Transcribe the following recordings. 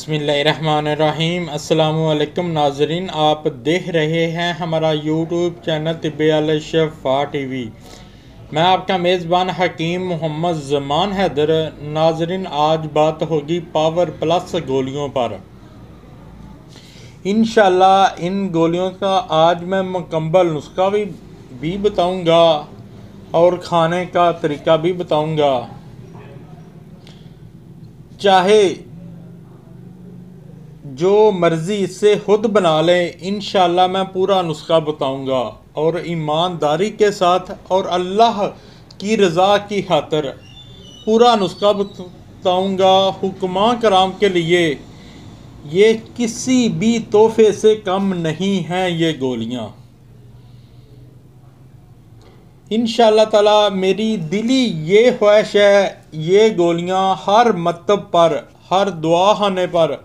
बिस्मिल्लाहिर्रहमानिर्रहीम। अस्सलामुअलैकुम नाजरीन, आप देख रहे हैं हमारा यूट्यूब चैनल तिब्बे-अल-शिफ़ा टीवी। मैं आपका मेज़बान हकीम मोहम्मद ज़मान हैदर। नाजरीन, आज बात होगी पावर प्लस गोलियों पर। इंशाल्लाह इन गोलियों का आज मैं मुकम्मल नुस्खा भी बताऊंगा और खाने का तरीका भी बताऊंगा। चाहे जो मर्ज़ी इससे खुद बना लें, इंशाल्लाह मैं पूरा नुस्खा बताऊंगा और ईमानदारी के साथ और अल्लाह की रज़ा की खातिर पूरा नुस्खा बताऊंगा। हुक्मा कराम के लिए ये किसी भी तोहफे से कम नहीं हैं। ये गोलियां इंशाअल्लाह ताला मेरी दिली ये ख्वाहिश है, ये गोलियां हर मतब पर, हर दुआ खाने पर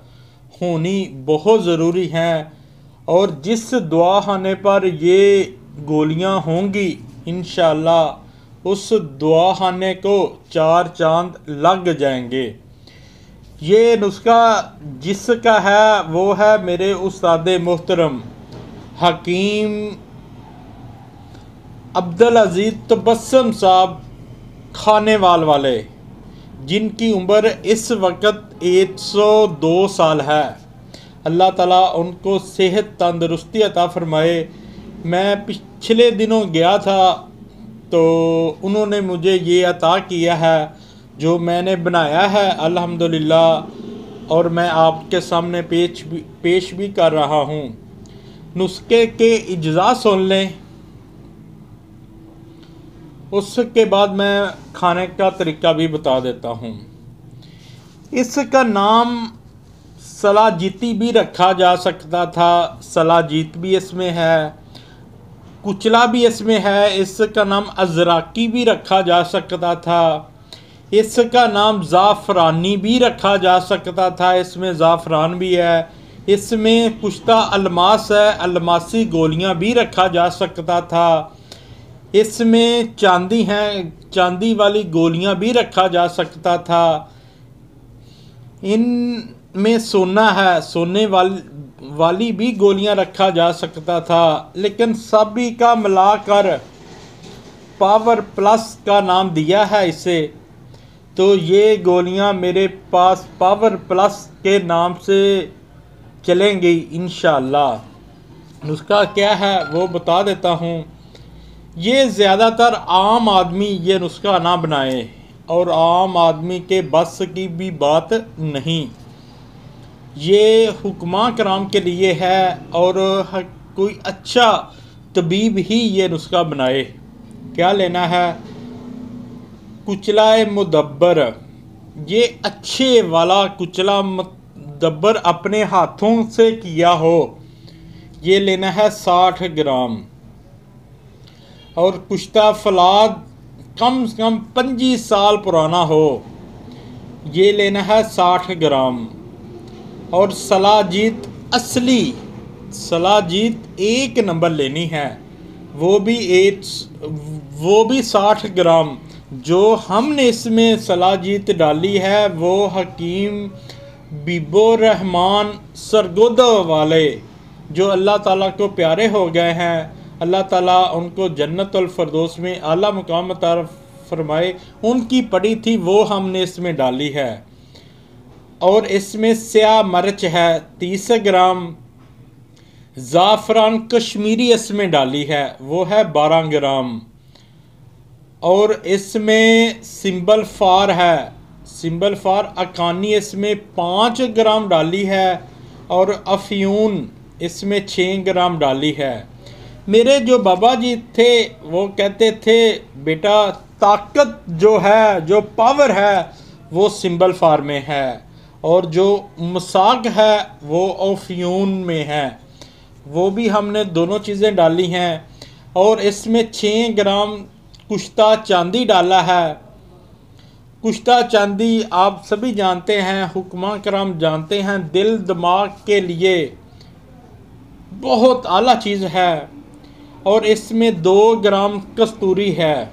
होनी बहुत ज़रूरी हैं। और जिस दुआ खाने पर ये गोलियां होंगी, इंशाअल्लाह उस दुआ खाने को 4 चांद लग जाएंगे। ये नुस्खा जिसका है वो है मेरे उस्ताद मोहतरम हकीम अब्दुल अजीज़ तबस्सुम साहब खानेवाल वाले, जिनकी उम्र इस वक्त 102 साल है। अल्लाह ताला उनको सेहत तंदरुस्ती अता फरमाए। मैं पिछले दिनों गया था तो उन्होंने मुझे ये अता किया है जो मैंने बनाया है अल्हम्दुलिल्लाह, और मैं आपके सामने पेश भी कर रहा हूँ। नुस्खे के इज्ज़ा सुन लें, उसके बाद मैं खाने का तरीका भी बता देता हूँ। इसका नाम सलाजीती भी रखा जा सकता था, सलाजीत भी इसमें है, कुचला भी इसमें है। इसका नाम अजराकी भी रखा जा सकता था, इसका नाम ज़ाफ़रानी भी रखा जा सकता था, इसमें ज़ाफ़रान भी है। इसमें कुश्ता अलमास है, अलमासी गोलियां भी रखा जा सकता था। इसमें चांदी हैं, चांदी वाली गोलियां भी रखा जा सकता था। इनमें सोना है, सोने वाली भी गोलियां रखा जा सकता था। लेकिन सभी का मिलाकर पावर प्लस का नाम दिया है इसे। तो ये गोलियां मेरे पास पावर प्लस के नाम से चलेंगी इंशाअल्लाह। नुस्खा क्या है वो बता देता हूँ। ये ज़्यादातर आम आदमी ये नुस्खा ना बनाए, और आम आदमी के बस की भी बात नहीं। ये हुक्मा कराम के लिए है और कोई अच्छा तबीब ही ये नुस्खा बनाए। क्या लेना है? कुचला मुदब्बर, ये अच्छे वाला कुचला मुदब्बर अपने हाथों से किया हो, ये लेना है 60 ग्राम। और कुश्ता फलाद कम से कम 25 साल पुराना हो, ये लेना है 60 ग्राम। और सलाजीत असली सलाजीत 1 नंबर लेनी है, वो भी 60 ग्राम। जो हमने इसमें सलाजीत डाली है वो हकीम बीबो रहमान सरगोदा वाले, जो अल्लाह ताला को प्यारे हो गए हैं। अल्लाह ताला उनको जन्नतुल फरदौस में आला मुकाम अता फरमाए। उनकी पड़ी थी वो हमने इसमें डाली है। और इसमें स्याह मिर्च है 30 ग्राम। ज़ाफ़रान कश्मीरी इसमें डाली है, वो है 12 ग्राम। और इसमें सिंबल फार है, सिंबल फार अकानी इसमें 5 ग्राम डाली है। और अफ्यून इसमें 6 ग्राम डाली है। मेरे जो बाबा जी थे वो कहते थे, बेटा ताकत जो है, जो पावर है वो सिंबल फार में है, और जो मसाक है वो अफ्यून में है। वो भी हमने दोनों चीज़ें डाली हैं। और इसमें 6 ग्राम कुश्ता चांदी डाला है। कुश्ता चांदी आप सभी जानते हैं, हुक्मा कराम जानते हैं, दिल दिमाग के लिए बहुत आला चीज़ है। और इसमें 2 ग्राम कस्तूरी है,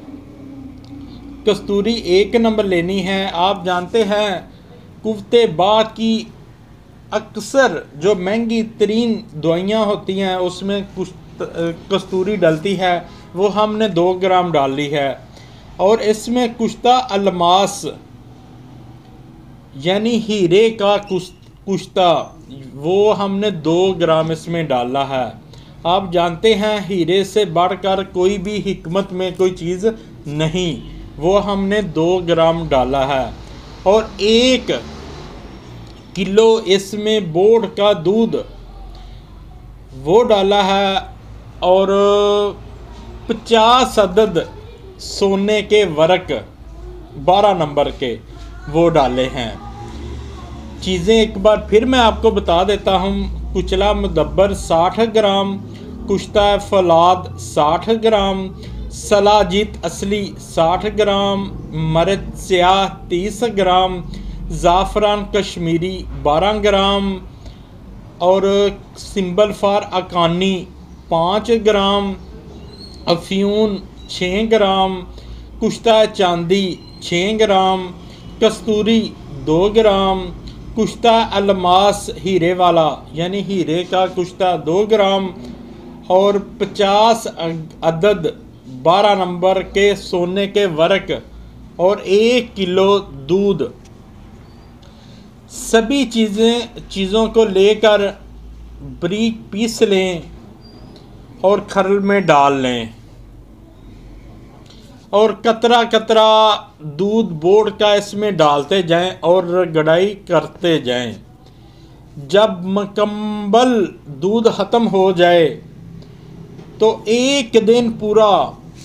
कस्तूरी 1 नंबर लेनी है। आप जानते हैं कुफ्ते बा की अक्सर जो महंगी तरीन दवाइयाँ होती हैं उसमें कुछ कस्तूरी डलती है, वो हमने 2 ग्राम डाल ली है। और इसमें कुश्ता अलमास यानी हीरे का कुश्ता, वो हमने 2 ग्राम इसमें डाला है। आप जानते हैं हीरे से बढ़कर कोई भी हिकमत में कोई चीज़ नहीं, वो हमने 2 ग्राम डाला है। और 1 किलो इसमें बोर्ड का दूध वो डाला है। और 50 अदद सोने के वर्क 12 नंबर के वो डाले हैं। चीज़ें एक बार फिर मैं आपको बता देता हूँ। कुचला मुदब्बर 60 ग्राम, कुश्ता फलाद 60 ग्राम, सलाजीत असली 60 ग्राम, मर्च स्याह 30 ग्राम, ज़ाफ़रान कश्मीरी 12 ग्राम और सिंबल फार अकानी 5 ग्राम, अफ्यून 6 ग्राम, कुश्ता चांदी 6 ग्राम, कस्तूरी 2 ग्राम, कुश्ता अलमास हीरे वाला यानी हीरे का कुश्ता 2 ग्राम और 50 अदद 12 नंबर के सोने के वर्क और 1 किलो दूध। सभी चीज़ों को लेकर बारीक पीस लें और खरल में डाल लें और कतरा कतरा दूध बोर्ड का इसमें डालते जाएं और गड़ाई करते जाएं। जब मुकम्मल दूध ख़त्म हो जाए तो 1 दिन पूरा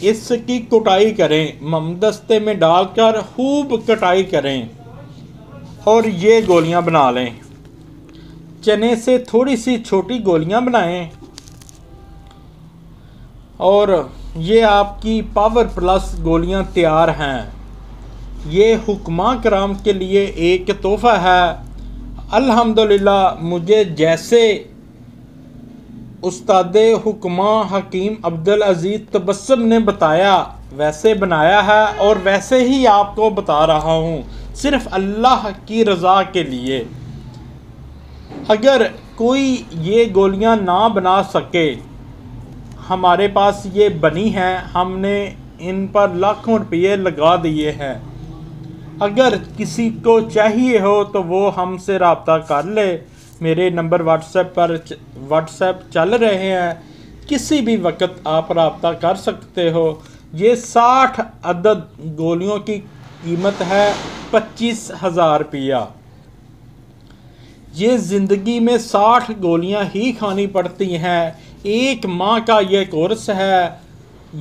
इसकी कुटाई करें, ममदस्ते में डालकर खूब कटाई करें और ये गोलियां बना लें। चने से थोड़ी सी छोटी गोलियां बनाएं और ये आपकी पावर प्लस गोलियां तैयार हैं। ये हुक्मा कराम के लिए एक तोहफ़ा है। अल्हम्दुलिल्लाह मुझे जैसे उस्ताद हुक्मा हकीम अब्दुल अज़ीज़ तबस्सुम ने बताया वैसे बनाया है और वैसे ही आपको बता रहा हूँ, सिर्फ़ अल्लाह की रज़ा के लिए। अगर कोई ये गोलियां ना बना सके, हमारे पास ये बनी हैं, हमने इन पर लाखों रुपये लगा दिए हैं। अगर किसी को चाहिए हो तो वो हमसे रब्ता कर ले। मेरे नंबर व्हाट्सएप चल रहे हैं, किसी भी वक्त आप रब्ता कर सकते हो। ये 60 अदद गोलियों की कीमत है 25,000 रुपया। ये ज़िंदगी में 60 गोलियां ही खानी पड़ती हैं। 1 माह का ये कोर्स है।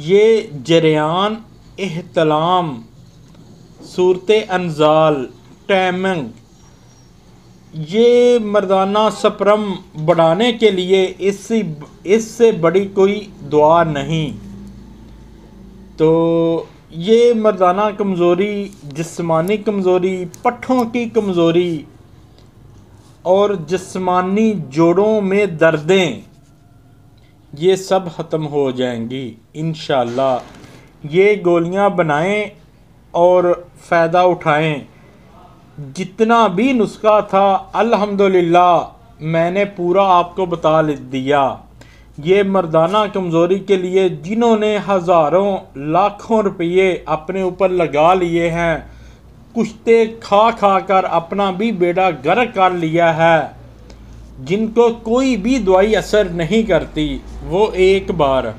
ये जरियान, एहतलाम, सूरत अनजाल, टाइमिंग, ये मर्दाना स्पर्म बढ़ाने के लिए इससे बड़ी कोई दुआ नहीं। तो ये मर्दाना कमज़ोरी, जिस्मानी कमज़ोरी, पट्ठों की कमज़ोरी और जिस्मानी जोड़ों में दर्दें, ये सब ख़त्म हो जाएंगी इंशाअल्लाह। ये गोलियां बनाएं और फ़ायदा उठाएं। जितना भी नुस्खा था अल्हम्दुलिल्लाह मैंने पूरा आपको बता दिया। ये मर्दाना कमज़ोरी के लिए जिन्होंने हज़ारों लाखों रुपये अपने ऊपर लगा लिए हैं, कुश्ते खा खा कर अपना भी बेड़ा गर्क कर लिया है, जिनको कोई भी दवाई असर नहीं करती, वो एक बार,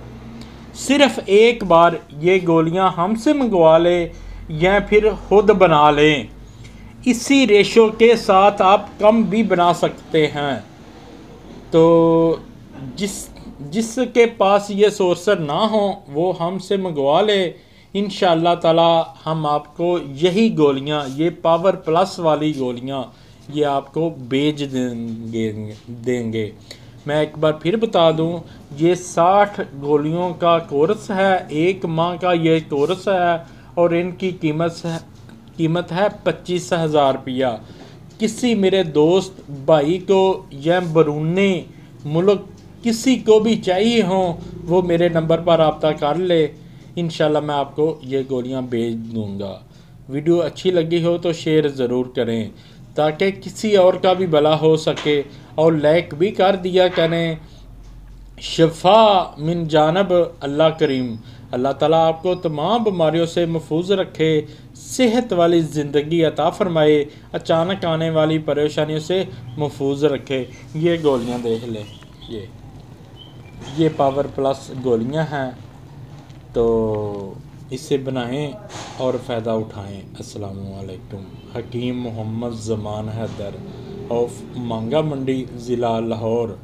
सिर्फ़ एक बार ये गोलियां हमसे मंगवा लें या फिर खुद बना लें। इसी रेशो के साथ आप कम भी बना सकते हैं। तो जिसके पास ये सोर्सर ना हो वो हमसे मंगवा ले। इंशाअल्लाह ताला हम आपको यही गोलियां, ये पावर प्लस वाली गोलियां, ये आपको बेच देंगे। मैं एक बार फिर बता दूं, ये 60 गोलियों का कोर्स है, 1 माह का ये कोर्स है और इनकी कीमत है 25,000 रुपया। किसी मेरे दोस्त भाई को या बरूने मुल्क किसी को भी चाहिए हो वो मेरे नंबर पर रब्ता कर ले। इंशाल्लाह मैं आपको ये गोलियां भेज दूंगा। वीडियो अच्छी लगी हो तो शेयर ज़रूर करें। ताकि किसी और का भी भला हो सके, और लाइक भी कर दिया करें। शफा मिन जानब अल्लाह करीम, अल्लाह ताला आपको तमाम बीमारियों से महफूज रखे, सेहत वाली ज़िंदगी अता फ़रमाए, अचानक आने वाली परेशानियों से महफूज रखे। ये गोलियां देख लें, ये पावर प्लस गोलियां हैं, तो इसे बनाएं और फ़ायदा उठाएं। अस्सलामु अलैकुम। हकीम मोहम्मद ज़मान हैदर ऑफ मांगा मंडी, ज़िला लाहौर।